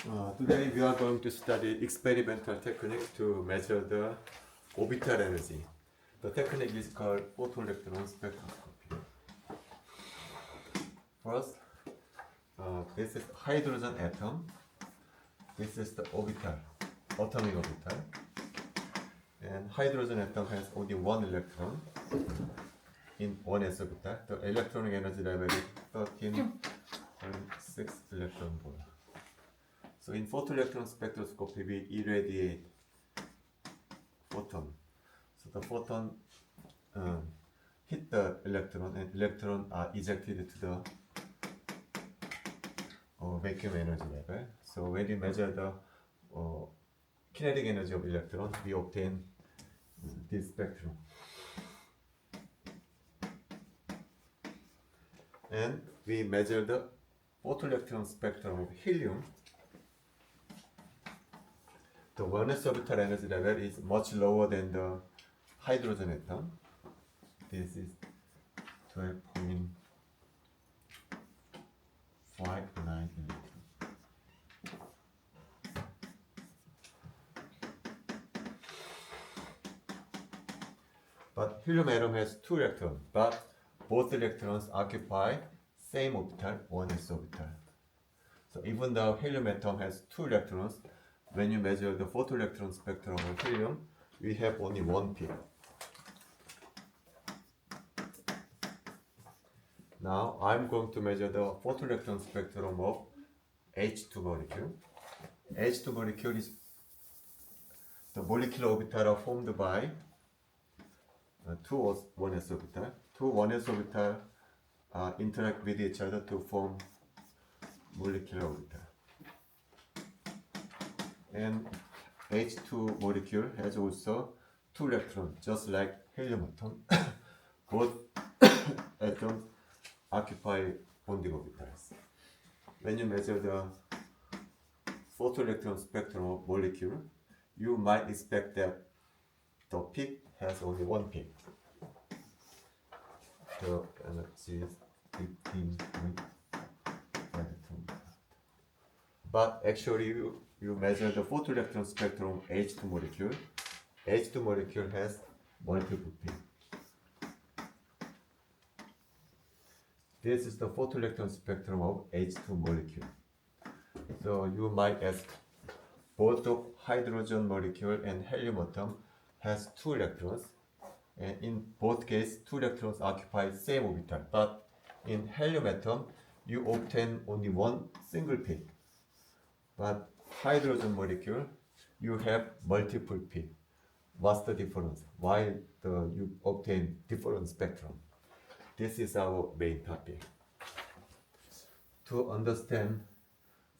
Today we are going to study experimental technique to measure the orbital energy. The technique is called photoelectron spectroscopy. First, this is hydrogen atom. This is the orbital, atomic orbital. And hydrogen atom has only one electron in one s orbital. The electronic energy level is 13.6 electron volt. So in photoelectron spectroscopy, we irradiate photon. So the photon hit the electron, and electrons are ejected to the vacuum energy level. So when we measure the kinetic energy of electron, we obtain this spectrum. And we measure the photoelectron spectrum of helium. The 1s orbital energy level is much lower than the hydrogen atom. This is 12.59 electron. But helium atom has two electrons, but both electrons occupy same orbital, 1s orbital. So even though helium atom has two electrons, when you measure the photoelectron spectrum of helium, we have only one peak. Now I'm going to measure the photoelectron spectrum of H2 molecule. H2 molecule is the molecular orbital are formed by two 1s orbital. Two 1s orbital interact with each other to form molecular orbital. And H2 molecule has also two electrons, just like helium atom. Both atoms occupy bonding orbitals. When you measure the photoelectron spectrum of molecule, you might expect that the peak has only one peak. The energy is 15.5. But actually, you measure the photoelectron spectrum of H2 molecule. H2 molecule has multiple peaks. This is the photoelectron spectrum of H2 molecule. So you might ask, both of hydrogen molecule and helium atom has two electrons, and in both cases, two electrons occupy same orbital. But in helium atom, you obtain only one single peak. But hydrogen molecule, you have multiple peak. What's the difference? Why you obtain different spectrum? This is our main topic. To understand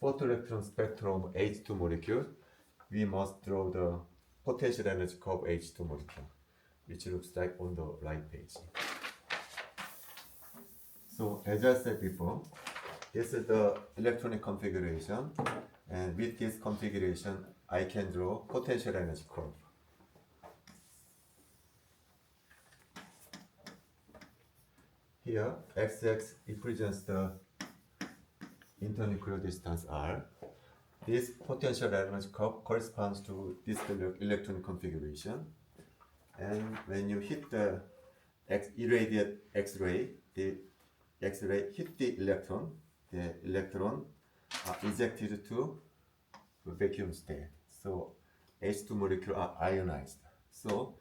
photoelectron spectrum of H2 molecule, we must draw the potential energy curve H2 molecule, which looks like on the right page. So as I said before, this is the electronic configuration, and with this configuration, I can draw potential energy curve. Here, x-axis represents the internuclear distance r. This potential energy curve corresponds to this electronic configuration. And when you hit the irradiate X-ray, the X-ray hit the electron are ejected to vacuum state. So H2 molecules are ionized. So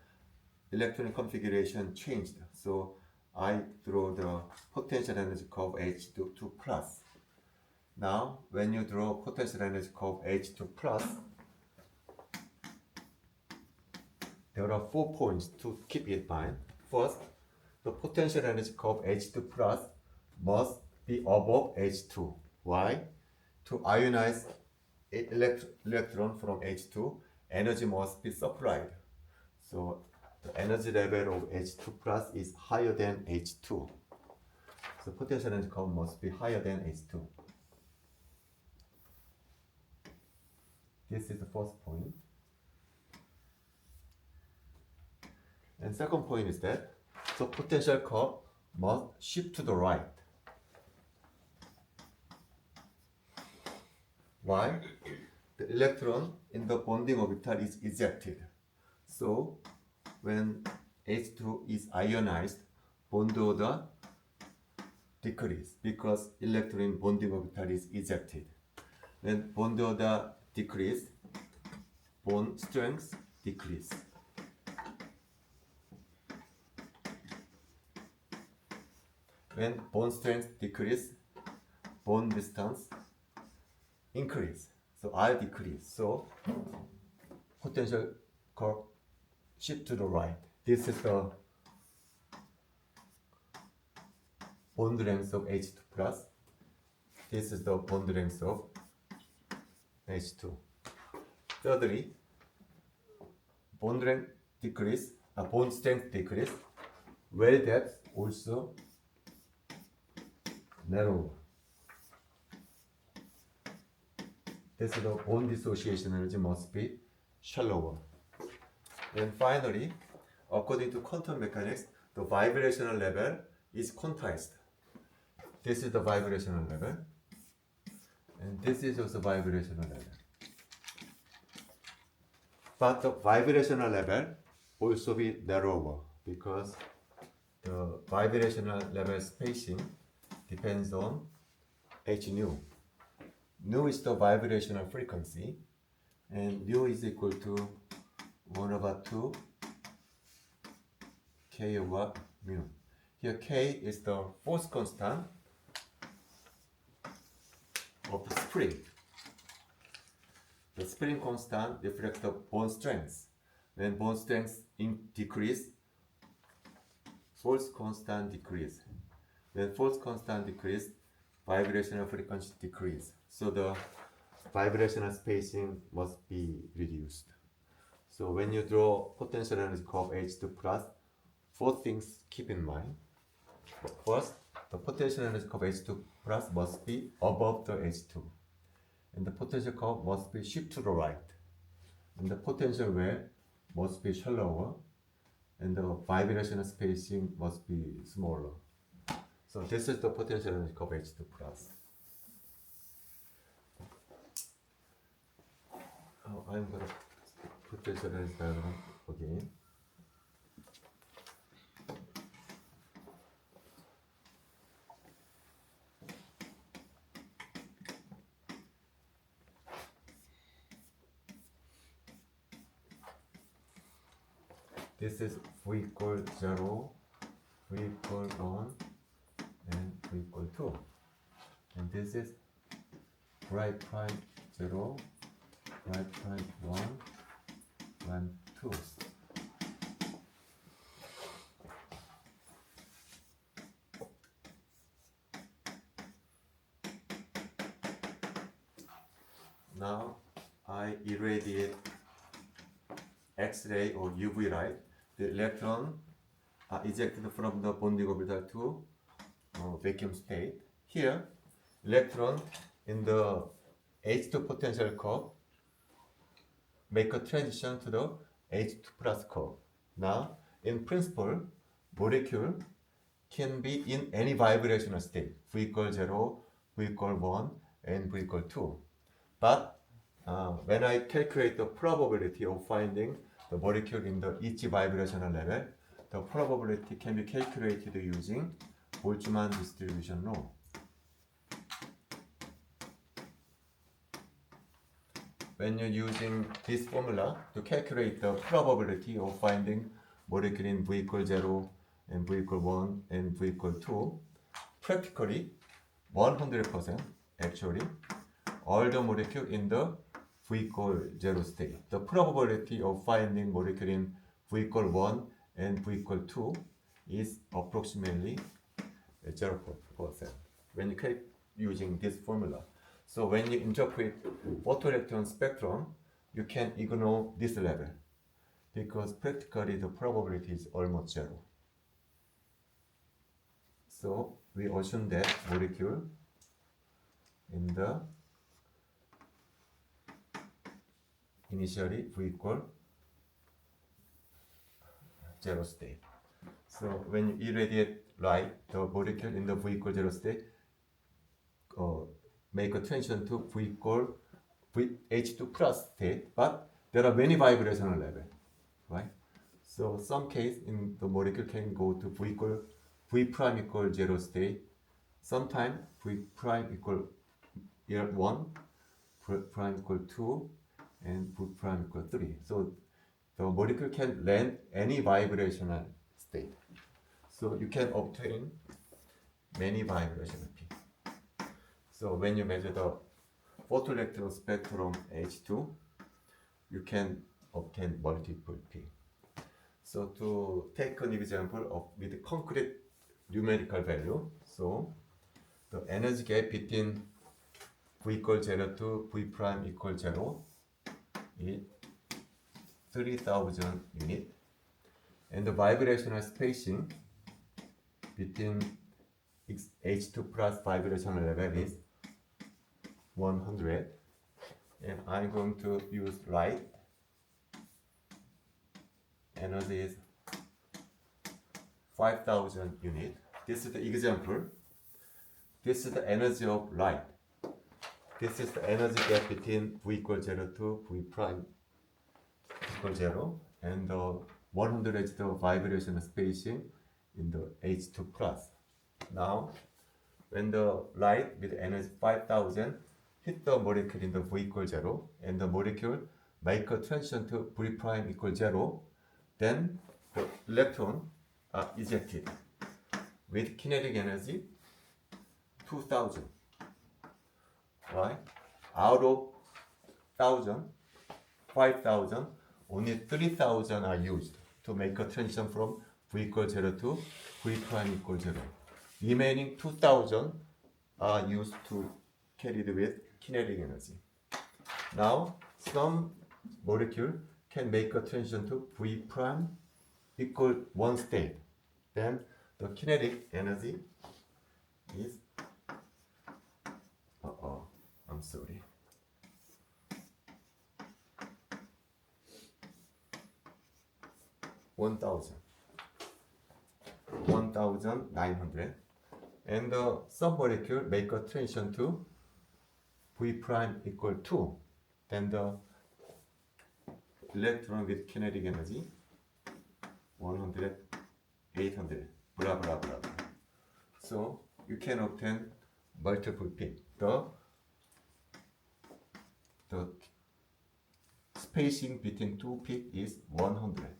electronic configuration changed. So I draw the potential energy curve H2 plus. Now, when you draw potential energy curve H2 plus, there are 4 points to keep in mind. First, the potential energy curve H2 plus must be above H2. Why? To ionize electron from H2, energy must be supplied. So the energy level of H2 plus is higher than H2. So potential energy curve must be higher than H2. This is the first point. And second point is that the potential curve must shift to the right. Why? The electron in the bonding orbital is ejected. So when H2 is ionized, bond order decrease because electron in bonding orbital is ejected. When bond order decrease, bond strength decrease. When bond strength decrease, bond distance increase. So R decrease. So potential curve shift to the right. This is the bond length of H2 plus. This is the bond length of H2. Thirdly, bond length decrease, bond strength decrease, well depth also narrow. This is the bond dissociation energy must be shallower. And finally, according to quantum mechanics, the vibrational level is quantized. This is the vibrational level, and this is also vibrational level. But the vibrational level also be narrower because the vibrational level spacing depends on h nu. Nu is the vibrational frequency, and nu is equal to 1/2 k over mu. Here k is the force constant of the spring. The spring constant reflects the bond strength. When bond strength decrease, force constant decrease. When force constant decrease, vibrational frequency decrease. So the vibrational spacing must be reduced. So when you draw potential energy curve H2 plus, 4 things keep in mind. First, the potential energy curve H2 plus must be above the H2. And the potential curve must be shift to the right. And the potential well must be shallower. And the vibrational spacing must be smaller. So this is the potential energy curve H2 plus. I'm going to put this energy diagram again. This is V equal 0, V equal 1, and V equal 2. And this is right prime 0, right prime 1, 1, 2. Now I irradiate X-ray or UV light. The electron are ejected from the bonding orbital to vacuum state. Here, electron in the H2 potential curve make a transition to the H2 plus curve. Now, in principle, molecule can be in any vibrational state, V equal 0, V equal 1, and V equal 2. But when I calculate the probability of finding the molecule in the each vibrational level, the probability can be calculated using Boltzmann distribution law. When you're using this formula to calculate the probability of finding molecule in V equal 0 and V equal 1 and V equal 2, practically 100% actually all the molecule in the V equal 0 state. The probability of finding molecule in V equal 1 and V equal 2 is approximately 0% when you calculate using this formula. So when you interpret photoelectron spectrum, you can ignore this level because practically the probability is almost 0. So we assume that molecule in the initially V equal 0 state. So when you irradiate light, the molecule in the V equal 0 state make a transition to V equal H2 plus state, but there are many vibrational level, right? So some case in the molecule can go to V prime equal 0 state. Sometimes V prime equal 1, V prime equal 2, and V prime equal 3. So the molecule can land any vibrational state. So you can obtain many vibrational P. So when you measure the photoelectron spectrum H2, you can obtain multiple P. So to take an example of with concrete numerical value, so the energy gap between V equal 0 to V prime equal 0 is 3000 unit, and the vibrational spacing between H2 plus vibrational level is 100, and I'm going to use light. Energy is 5000 unit. This is the example. This is the energy of light. This is the energy gap between V equal 0 to V prime equal 0, and the 100 is the vibrational spacing in the H2 plus. Now, when the light with energy 5000 hit the molecule in the V equal 0, and the molecule make a transition to V prime equal 0, then the electron are ejected with kinetic energy 2000. Right? Out of 1000, 5000, only 3000 are used to make a transition from V equal 0 to V prime equal 0. Remaining 2000 are used to carried with kinetic energy. Now, some molecule can make a transition to V prime equal 1 state. Then the kinetic energy is, I'm sorry. $1,900, and the submolecule make a transition to V prime equal 2. Then the electron with kinetic energy 100, 800, blah blah blah blah. So you can obtain multiple peak. The spacing between two peaks is 100,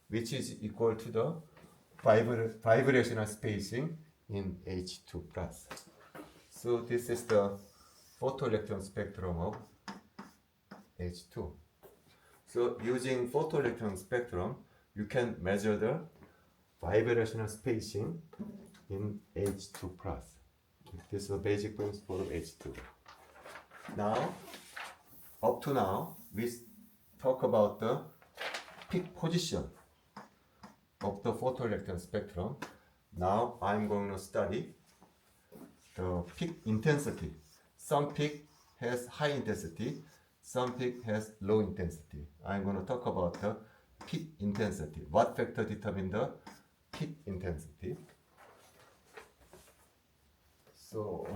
which is equal to the vibrational spacing in H2 plus. So this is the photoelectron spectrum of H2. So using photoelectron spectrum, you can measure the vibrational spacing in H2 plus. This is the basic principle of H2. Now, up to now, we talk about the peak position of the photoelectron spectrum. Now I'm going to study the peak intensity. Some peak has high intensity, some peak has low intensity. I'm going to talk about the peak intensity. What factor determine the peak intensity? So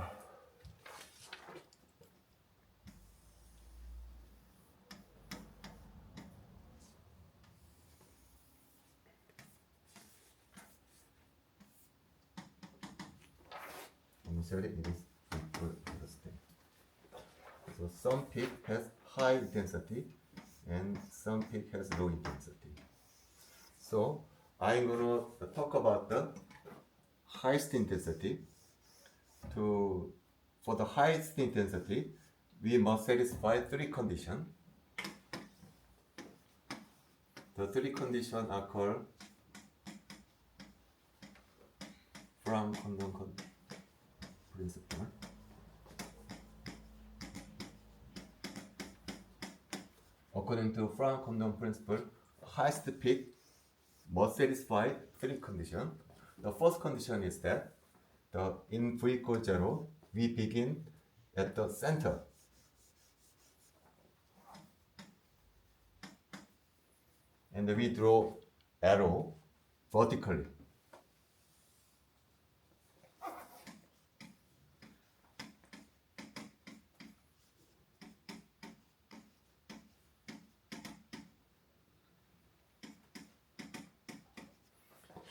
initially it is equal to the state. So some peak has high intensity and some peak has low intensity. So I'm going to talk about the highest intensity. For the highest intensity, we must satisfy three conditions. The three conditions are called Franck-Condon principle. According to Franck-Condon principle, highest peak must satisfy three conditions. The first condition is that in V equals 0, we begin at the center. And we draw arrow vertically.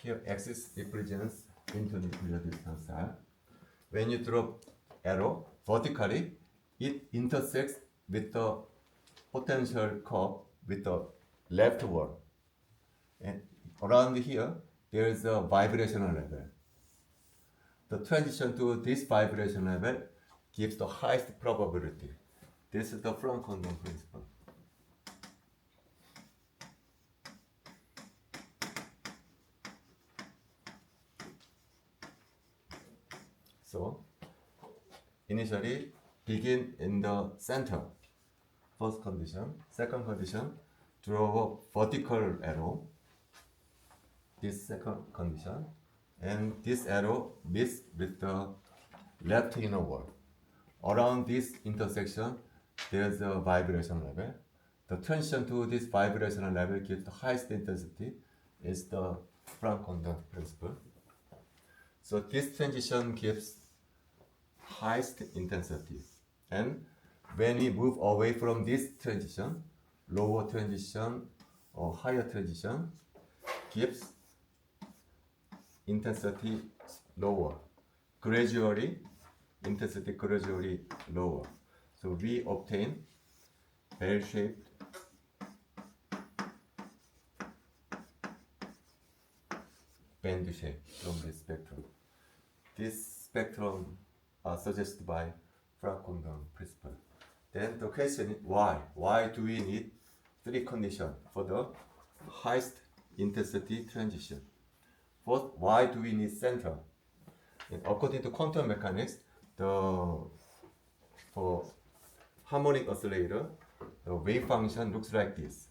here axis represents internuclear distance r. When you drop arrow vertically, it intersects with the potential curve with the left wall. And around here, there is a vibrational level. The transition to this vibration level gives the highest probability. This is the Franck-Condon principle. So, initially begin in the center. First condition. Second condition, draw a vertical arrow. This second condition. And this arrow meets with the left inner wall. Around this intersection, there's a vibration level. The transition to this vibrational level gives the highest intensity is the Franck-Condon principle. So this transition gives highest intensity. And when we move away from this transition, lower transition or higher transition gives intensity lower. Gradually, intensity gradually lower. So we obtain bell-shaped band shape from this spectrum. This spectrum suggested by Franck-Condon principle. Then the question is why? Why do we need three conditions for the highest intensity transition? First, why do we need center? And according to quantum mechanics, for harmonic oscillator, the wave function looks like this.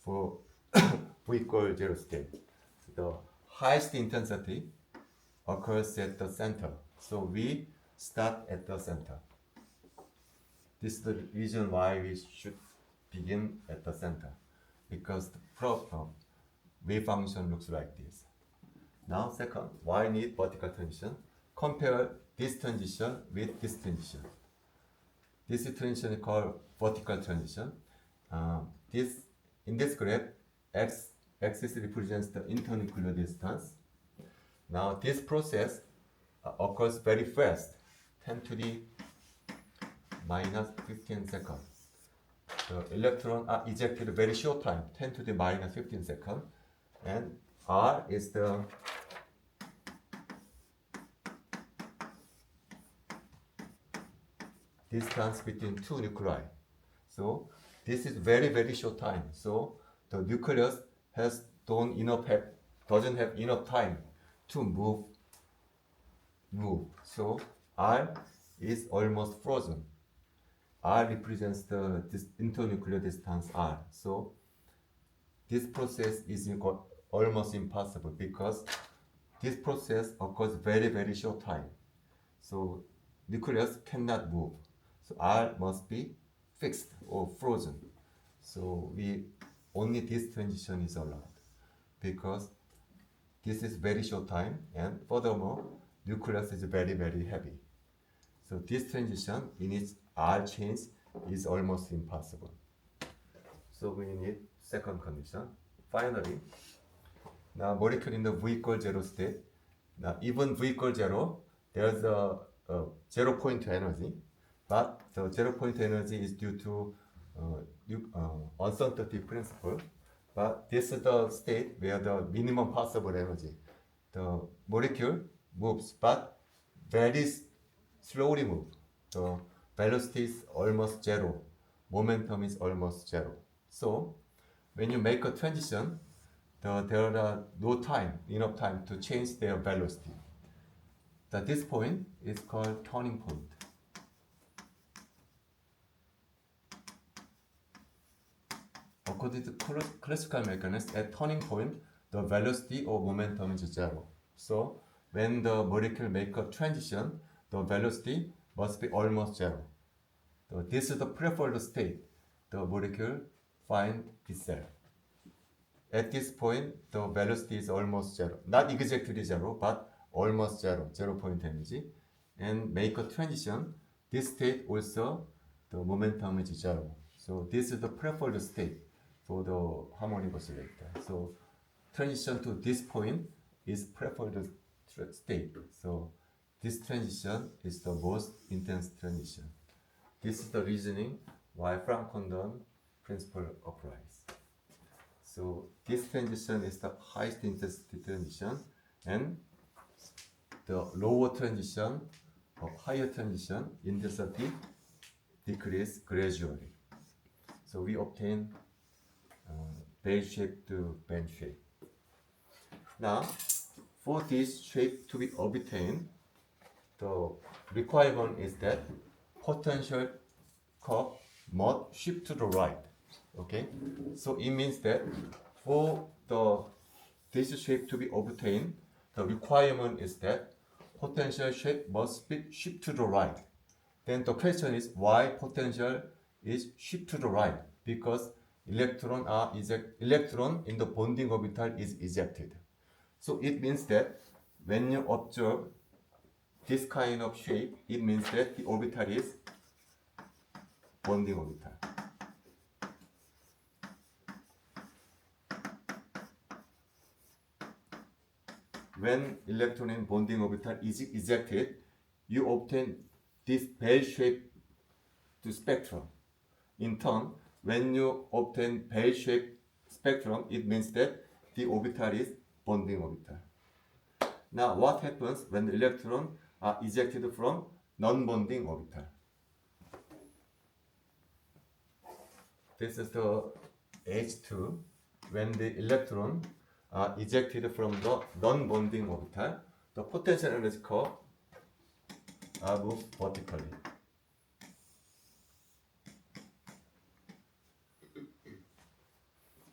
For V equals 0 state, the highest intensity occurs at the center. So we start at the center. This is the reason why we should begin at the center, because the wave function looks like this. Now, second, why need vertical transition? Compare this transition with this transition. This transition is called vertical transition. In this graph, axis represents the internuclear distance. Now, this process occurs very fast, 10 to the minus 15 seconds. The electrons are ejected very short time, 10 to the minus 15 seconds. And R is the distance between two nuclei. So this is very, very short time. So the nucleus doesn't have enough time to move. So R is almost frozen. R represents this internuclear distance R. So this process is almost impossible because this process occurs very, very short time. So nucleus cannot move. So R must be fixed or frozen. So only this transition is allowed because this is very short time, and furthermore, nucleus is very, very heavy. So this transition in its R change is almost impossible. So we need second condition. Finally, now molecule in the V equals 0 state. Now even V equals 0, there's a 0 point energy, but the 0 point energy is due to uncertainty principle. But this is the state where the minimum possible energy. The molecule moves, but very slowly move. The velocity is almost zero. Momentum is almost zero. So when you make a transition, there are enough time to change their velocity. This point is called turning point. According to classical mechanics, at turning point, the velocity or momentum is zero. So when the molecule make a transition, the velocity must be almost zero. So this is the preferred state. The molecule find itself. At this point, the velocity is almost zero. Not exactly zero, but almost zero, 0 point energy. And make a transition. This state also, the momentum is zero. So this is the preferred state for the harmonic oscillator. So transition to this point is preferred state. So this transition is the most intense transition. This is the reasoning why Frank-Condon principle applies. So this transition is the highest intensity transition, and the lower transition or higher transition intensity decrease gradually. So we obtain bell shape to band shape. Now, for this shape to be obtained, the requirement is that potential curve must shift to the right. Okay, so it means that for this shape to be obtained, the requirement is that potential shape must be shift to the right. Then the question is why potential is shift to the right? Because electron in the bonding orbital is ejected. So it means that when you observe this kind of shape, it means that the orbital is bonding orbital. When electron in bonding orbital is ejected, you obtain this bell-shaped spectrum. In turn, when you obtain bell-shaped spectrum, it means that the orbital is bonding orbital. Now, what happens when the electrons are ejected from non-bonding orbital? This is the H2. When the electron are ejected from the non-bonding orbital, the potential energy curve are moved vertically.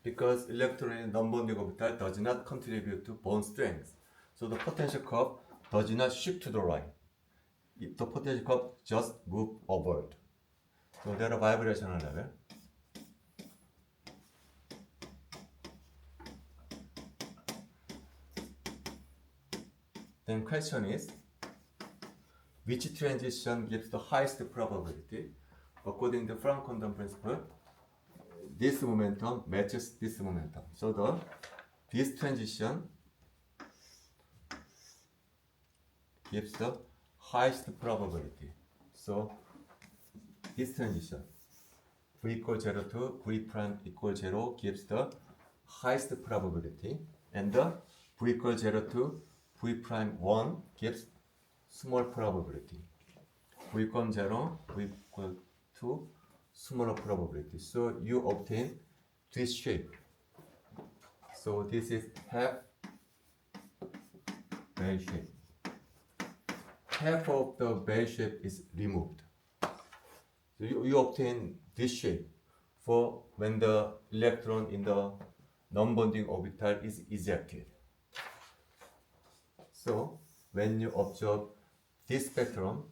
Because electron in non-bonding orbital does not contribute to bond strength, so the potential curve does not shift to the right. The potential curve just move upward. So there are vibrational level. Then question is, which transition gives the highest probability? According to Frank-Condon principle, this momentum matches this momentum. So this transition gives the highest probability. So this transition, v equals 0 to v prime equals 0 gives the highest probability, and the v equals 0 to v prime 1 gives small probability. v equals 0, v equals 2, smaller probability. So you obtain this shape. So this is half bell shape. Half of the bell shape is removed. So you obtain this shape for when the electron in the non-bonding orbital is ejected. So when you observe this spectrum,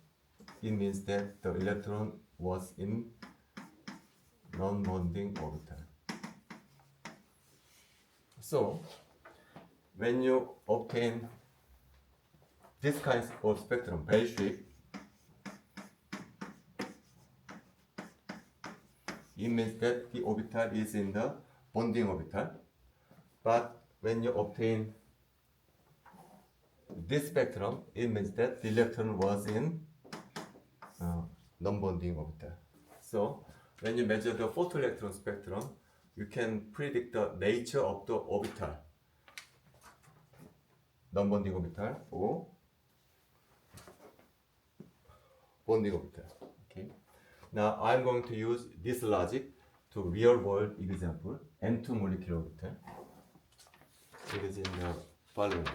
it means that the electron was in non-bonding orbital. So when you obtain this kind of spectrum, bell shape, it means that the orbital is in the bonding orbital. But when you obtain this spectrum, it means that the electron was in non-bonding orbital. So when you measure the photoelectron spectrum, you can predict the nature of the orbital, non-bonding orbital or bonding orbital. Okay. Now I'm going to use this logic to real-world example, N2 molecular orbital. It is in the following way.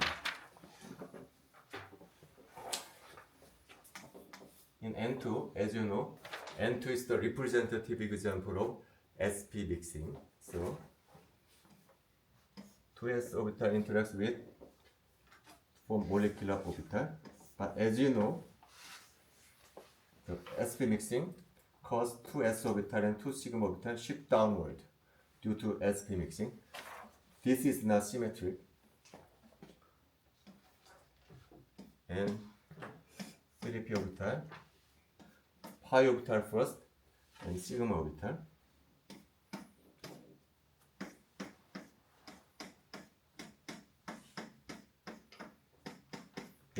In N2, as you know, N2 is the representative example of sp mixing. So 2s orbital interacts with for molecular orbital. But as you know, the sp mixing causes 2s orbital and 2 sigma orbital shift downward due to sp mixing. This is not symmetric. And 3p orbital, pi orbital first, and sigma orbital.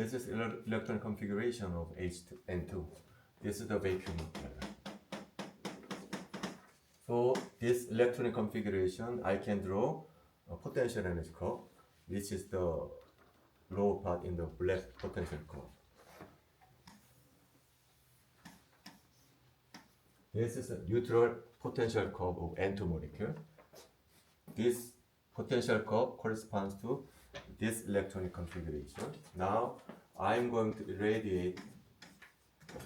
This is electron configuration of H2N2. This is the vacuum level. For this electronic configuration, I can draw a potential energy curve, which is the lower part in the black potential curve. This is a neutral potential curve of N2 molecule. This potential curve corresponds to this electronic configuration. Now I'm going to irradiate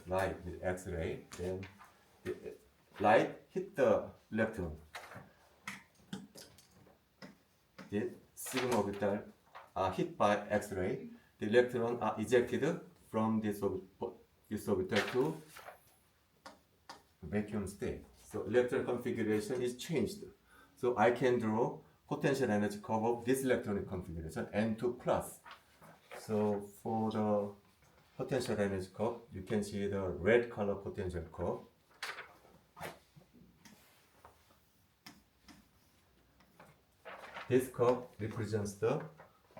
light with X-ray. Then the light hit the electron. The sigma orbital are hit by X-ray. The electrons are ejected from this orbital to vacuum state. So electron configuration is changed. So I can draw potential energy curve of this electronic configuration N2 plus. So for the potential energy curve, you can see the red color potential curve. This curve represents the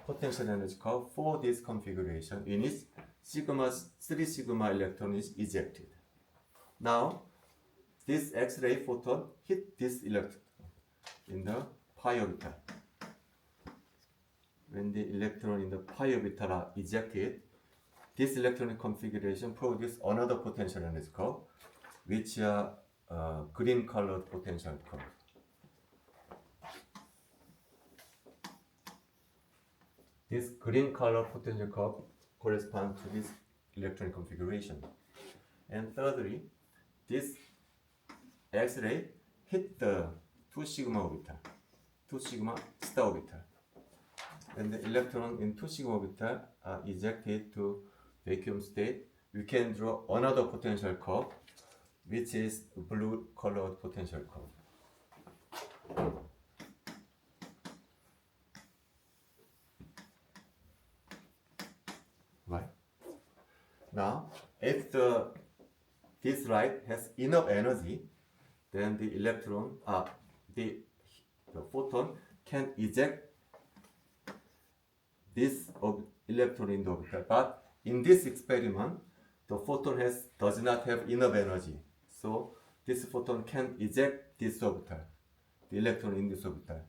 potential energy curve for this configuration in which 3 sigma electron is ejected. Now, this X-ray photon hit this electron in the pi orbital. When the electron in the pi orbital are ejected, this electronic configuration produces another potential energy curve, which are green colored potential curve. This green color potential curve corresponds to this electronic configuration. And thirdly, this X-ray hit the 2 sigma orbital, 2 sigma star orbital. When the electron in 2 sigma orbital are ejected to vacuum state, we can draw another potential curve, which is blue colored potential curve. Right? Now, if this light has enough energy, then the electron, the photon can eject this electron in the orbital. But in this experiment, the photon does not have enough energy. So this photon can eject this orbital, the electron in this orbital.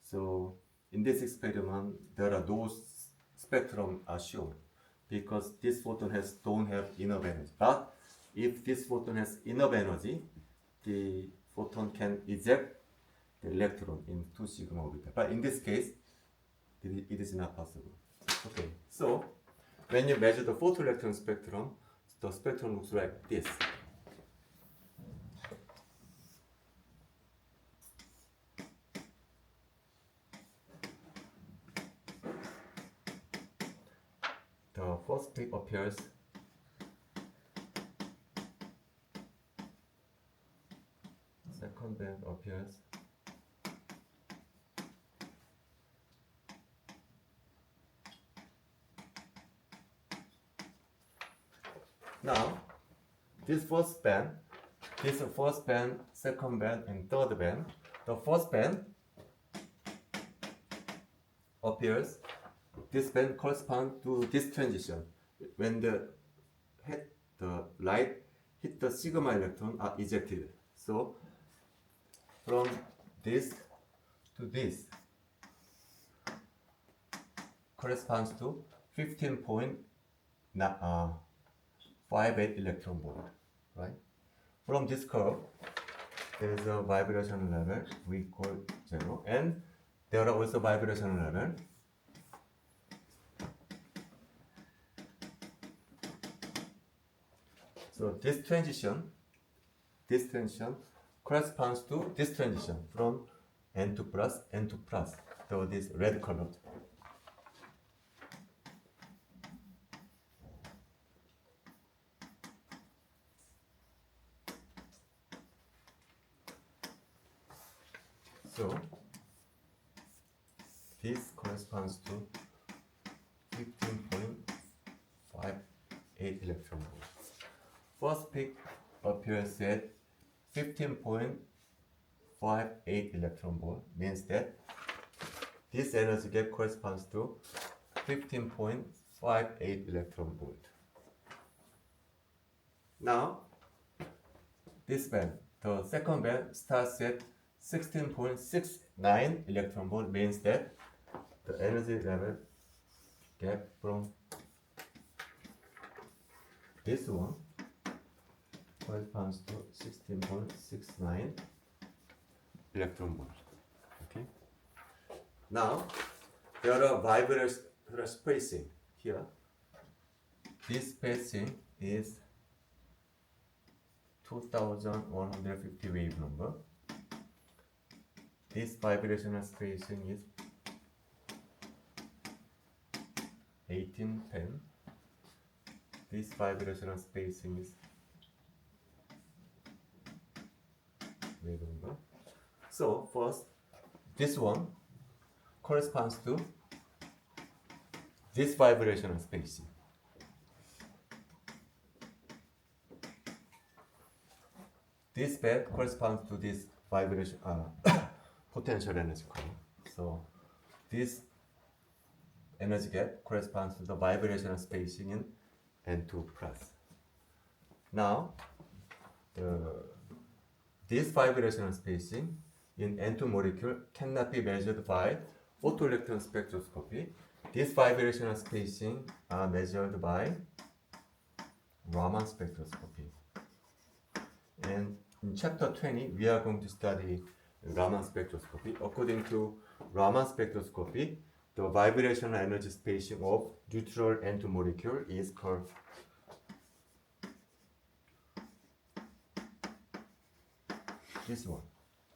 So in this experiment, there are no spectrum shown because this photon don't have enough energy. But if this photon has enough energy, the photon can eject the electron in 2 sigma orbital. But in this case, it is not possible. Okay, so when you measure the photoelectron spectrum, the spectrum looks like this. The first peak appears second band appears now this first band, second band, and third band. The first band appears. This band corresponds to this transition. When the light hit the sigma electron are ejected. So from this to this corresponds to 15.58 electron volt, right? From this curve, there is a vibration level we call 0, and there are also vibration level. So this transition corresponds to this transition from N2 plus, so this red colored. So this corresponds to 15.58 electron volt. First peak appears at 15.58 electron volt, means that this energy gap corresponds to 15.58 0.58 electron volt. Now, this band, the second band starts at 16.69 electron volt, means that the energy level gap from this one corresponds to 16.69 electron volt. Okay. Now, there are vibrational spacing here. This spacing is 2150 wave number. This vibrational spacing is 1810. This vibrational spacing is wave number. So first, this one corresponds to this vibrational spacing. This band corresponds to this vibration potential energy current. So this energy gap corresponds to the vibrational spacing in N2 plus. Now, this vibrational spacing in N2 molecule cannot be measured by photoelectron spectroscopy. This vibrational spacing are measured by Raman spectroscopy. And in chapter 20, we are going to study Raman spectroscopy. According to Raman spectroscopy, the vibrational energy spacing of neutral N2 molecule is called this one.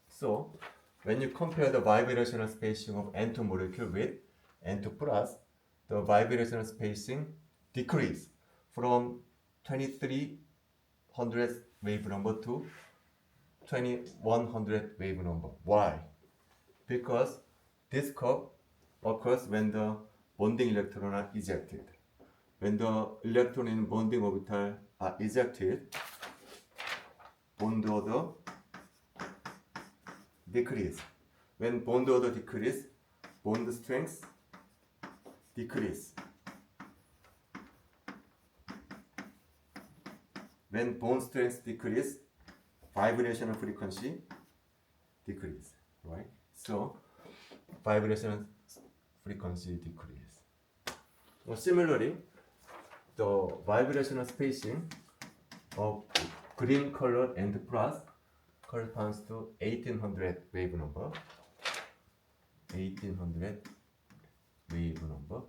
So, when you compare the vibrational spacing of N2 molecule with N2 plus, the vibrational spacing decrease from 2300 wave number to 2100 wave number. Why? Because this curve occurs when the bonding electron are ejected. When the electron in bonding orbital are ejected, bond order decrease. When bond order decrease, bond strength decrease. When bond strength decrease, vibrational frequency decrease, right? So, vibrational frequency decrease. Well, similarly, the vibrational spacing of green colored N2 plus corresponds to 1800 wave number. 1800 wave number,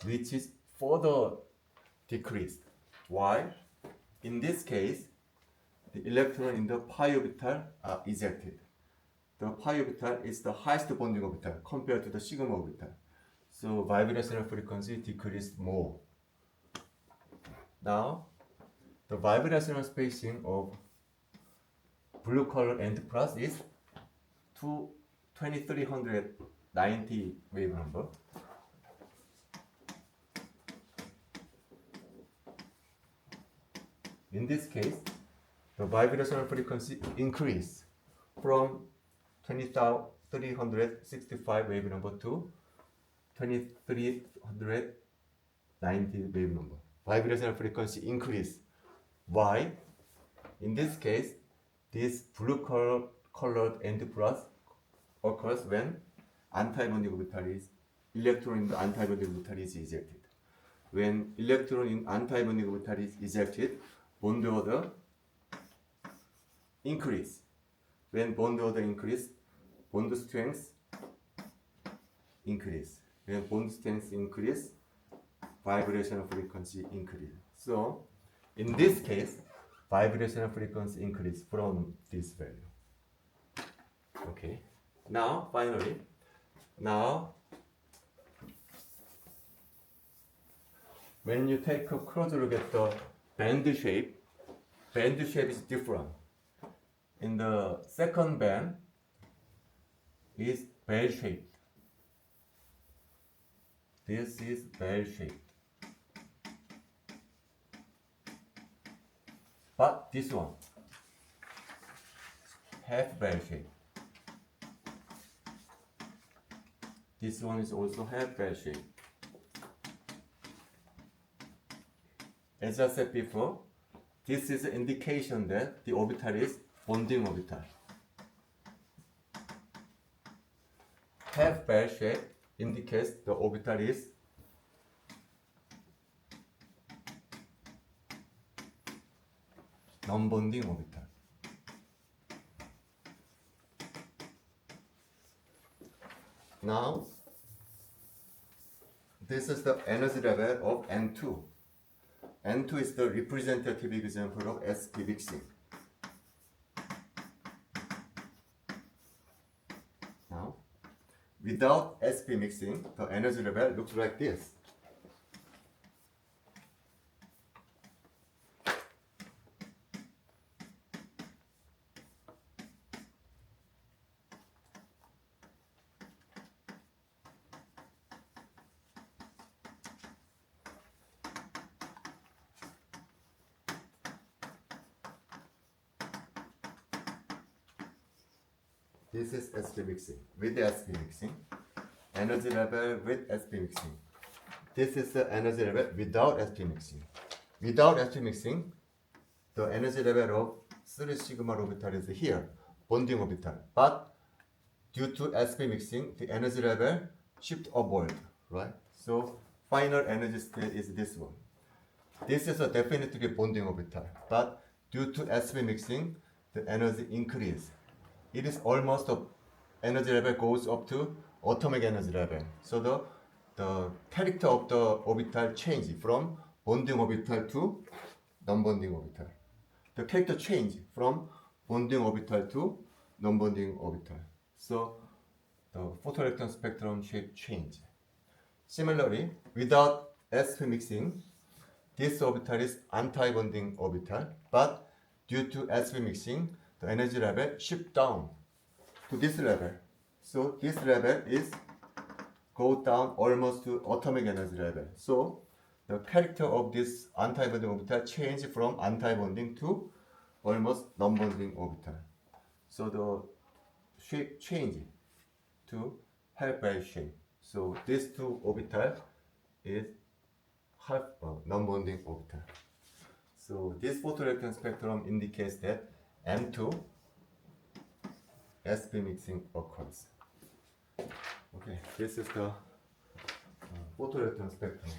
which is further decreased. Why? In this case, the electron in the pi orbital are ejected. The pi orbital is the highest bonding orbital compared to the sigma orbital. So vibrational frequency decreased more. Now, the vibrational spacing of blue color N2 plus is 2390 wave number. In this case, the vibrational frequency increase from 2365 wave number to 2390 wave number. Vibrational frequency increase. Why? In this case, this blue colored N2 plus occurs when antibonding orbital is electron in the antibonding orbital is ejected. When electron in antibonding orbital is ejected, bond order increase. When bond order increase, bond strength increase. When bond strength increase, vibrational frequency increase. So, in this case, vibrational frequency increase from this value. Okay. Now, finally, when you take a close look at the band shape is different. In the second band is bell shaped. This is bell shaped. But this one, half bell shape. This one is also half bell shape. as I said before, this is an indication that the orbital is bonding orbital. Half bell shape indicates the orbital is non-bonding orbital. Now, this is the energy level of N2. N2 is the representative example of sp mixing. Now, without sp mixing, the energy level looks like this. This is sp mixing. With sp mixing, energy level with sp mixing. This is the energy level without sp mixing. Without sp mixing, the energy level of 3 sigma orbital is here, bonding orbital. But due to sp mixing, the energy level shift upward, right? So final energy state is this one. This is a definitely bonding orbital, but due to sp mixing, the energy increase. It is almost the energy level goes up to atomic energy level. So the character of the orbital change from bonding orbital to non-bonding orbital. The character change from bonding orbital to non-bonding orbital. So the photoelectron spectrum shape change. Similarly, without sp mixing, this orbital is anti-bonding orbital, but due to sp mixing, the energy level shift down to this level. So this level is go down almost to atomic energy level. So the character of this anti-bonding orbital change from anti-bonding to almost non-bonding orbital. So the shape change to half-bell shape. So these two orbital is half non-bonding orbital. So this photoelectron spectrum indicates that N2 sp mixing occurs. Okay, this is the photoelectron spectrum.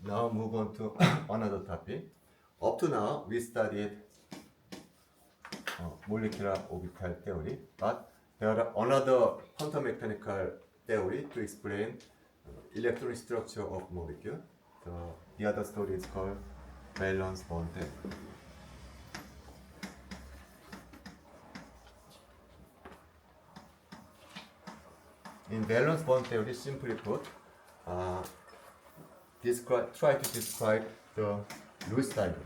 Now move on to another topic. Up to now we studied molecular orbital theory, but there are another quantum mechanical theory to explain electronic structure of molecule. The other story is called valence bond theory. In valence bond theory, simply put, try to describe the Lewis diagram.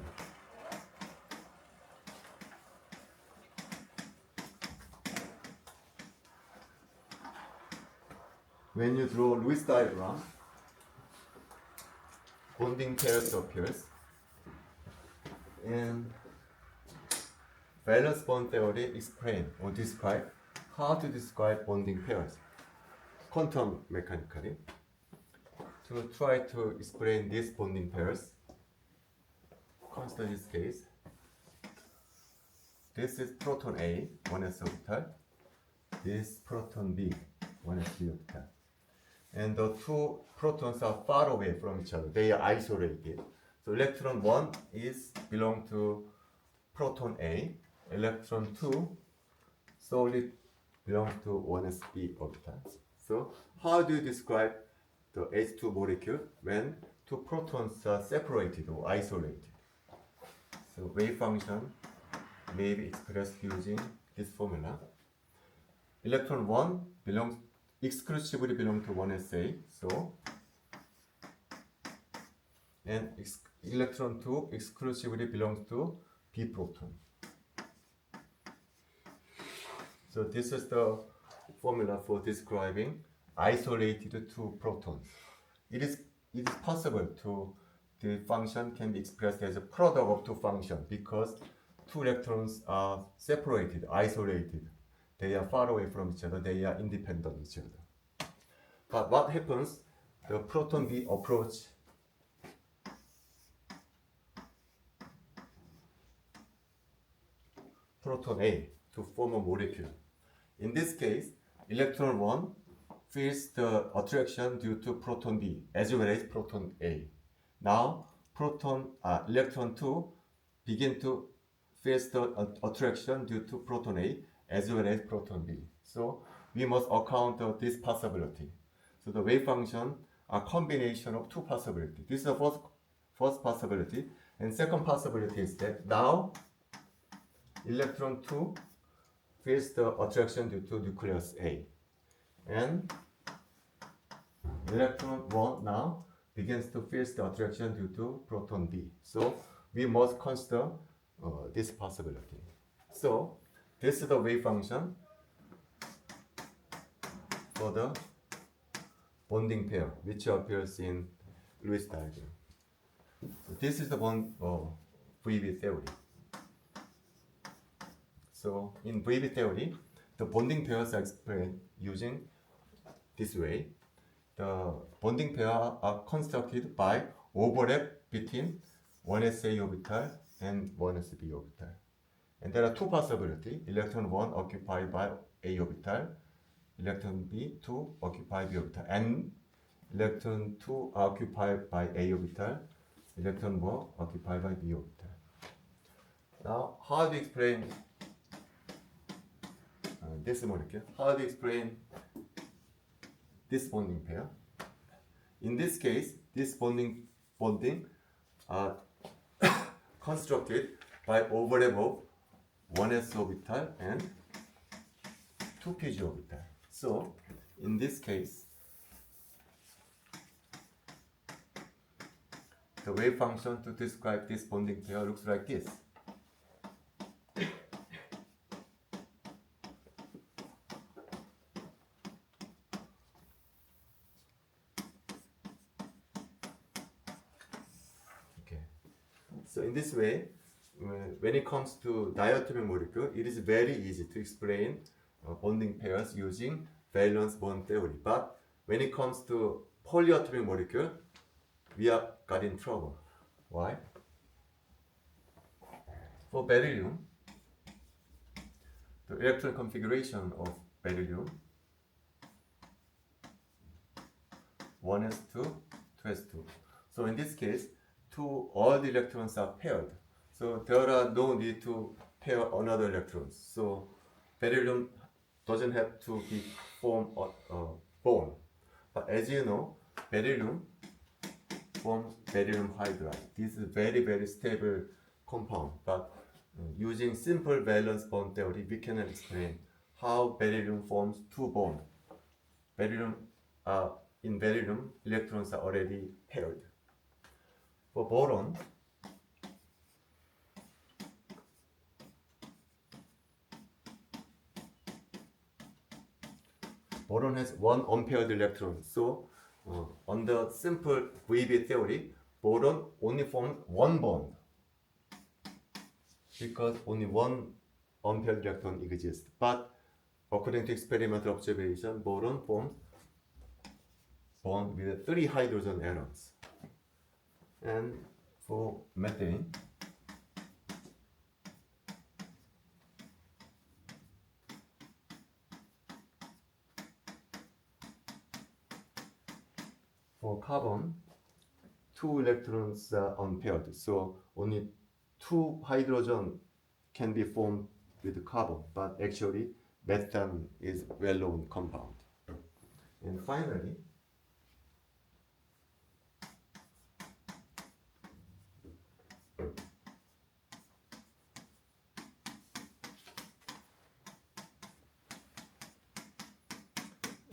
When you draw Lewis diagram, bonding pairs appears, and valence bond theory explain or describe how to describe bonding pairs quantum mechanically. To try to explain these bonding pairs, consider this case. This is proton A, 1s orbital. This proton B, 1s orbital. And the two protons are far away from each other. They are isolated. So electron 1 belong to proton A. Electron 2 solely belongs to 1sp orbital. So how do you describe the H2 molecule when two protons are separated or isolated? So wave function may be expressed using this formula. Electron 1 exclusively belongs to 1sa, so, and electron 2 exclusively belongs to p proton. So this is the formula for describing isolated two protons. It is possible the function can be expressed as a product of two functions because two electrons are separated, isolated. They are far away from each other. They are independent of each other. But what happens? The proton B approach proton A to form a molecule. In this case, electron 1 feels the attraction due to proton B as well as proton A. Now, electron 2 begin to feel the attraction due to proton A as well as proton B. So we must account of this possibility. So the wave function are combination of two possibilities. This is the first possibility, and second possibility is that now electron 2 feels the attraction due to nucleus A, and electron 1 now begins to feel the attraction due to proton B. So we must consider this possibility. So this is the wave function for the bonding pair, which appears in Lewis diagram. So this is the VB theory. So in VB theory, the bonding pairs are explained using this way. The bonding pair are constructed by overlap between 1s A orbital and 1s B orbital. And there are two possibilities. Electron 1 occupied by A orbital, electron B 2 occupied B orbital, and electron 2 occupied by A orbital, electron 1 occupied by B orbital. Now, how do you explain this molecule? How do you explain this bonding pair? In this case, this bonding are constructed by overlap of 1s orbital and 2pg orbital. So, in this case, the wave function to describe this bonding pair looks like this. So in this way, when it comes to diatomic molecule, it is very easy to explain bonding pairs using valence bond theory. But when it comes to polyatomic molecule, we got in trouble. Why? For beryllium, the electron configuration of beryllium 1s2, 2s2. So in this case, all the electrons are paired. So there are no need to pair another electrons. So beryllium doesn't have to be formed bond. But as you know, beryllium forms beryllium hydride. This is very, very stable compound. But using simple valence bond theory, we can explain how beryllium forms two bonds. In beryllium, electrons are already paired. For boron, boron has one unpaired electron. So, under simple VB theory, boron only forms one bond because only one unpaired electron exists. But according to experimental observation, boron forms bond with 3 hydrogen atoms. And for methane, for carbon, 2 electrons are unpaired, so only 2 hydrogen can be formed with carbon, but actually methane is well-known compound. And finally,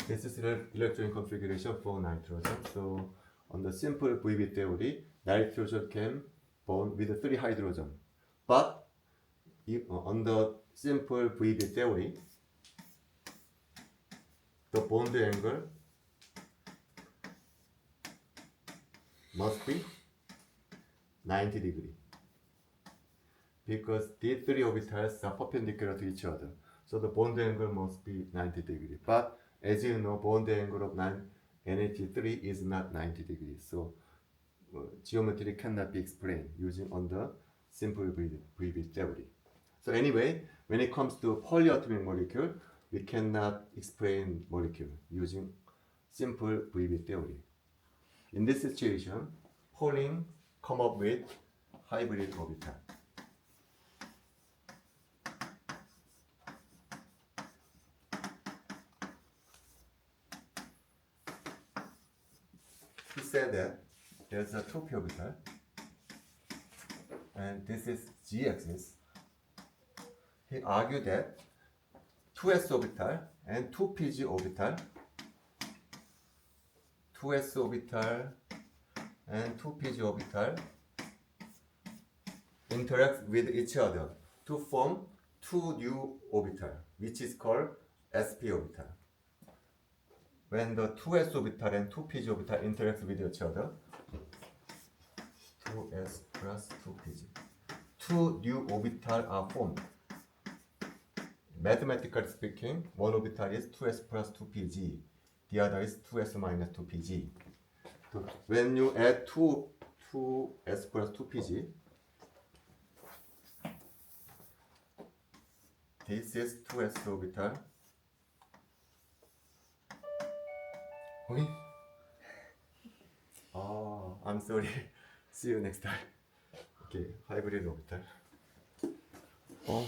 this is electron configuration for nitrogen. So on the simple VB theory, nitrogen can bond with 3 hydrogen. But on the simple VB theory, the bond angle must be 90 degrees. Because these 3 orbitals are perpendicular to each other. So the bond angle must be 90 degrees. But as you know, bond angle of NH3 is not 90 degrees. So geometry cannot be explained using on the simple VB theory. So anyway, when it comes to polyatomic molecule, we cannot explain molecule using simple VB theory. In this situation, Pauling come up with hybrid orbital. He said that there's a 2p orbital, and this is g-axis. He argued that 2s orbital and 2pg orbital, 2s orbital and 2pg orbital interact with each other to form two new orbital, which is called sp orbital. When the 2s orbital and 2pg orbital interact with each other, 2s plus 2pg, two new orbital are formed. Mathematically speaking, one orbital is 2s plus 2pg, the other is 2s minus 2pg. So when you add 2s plus 2pg, this is 2s orbital. Oi? Oh, I'm sorry. See you next time. Okay, hybrid orbital. Oh.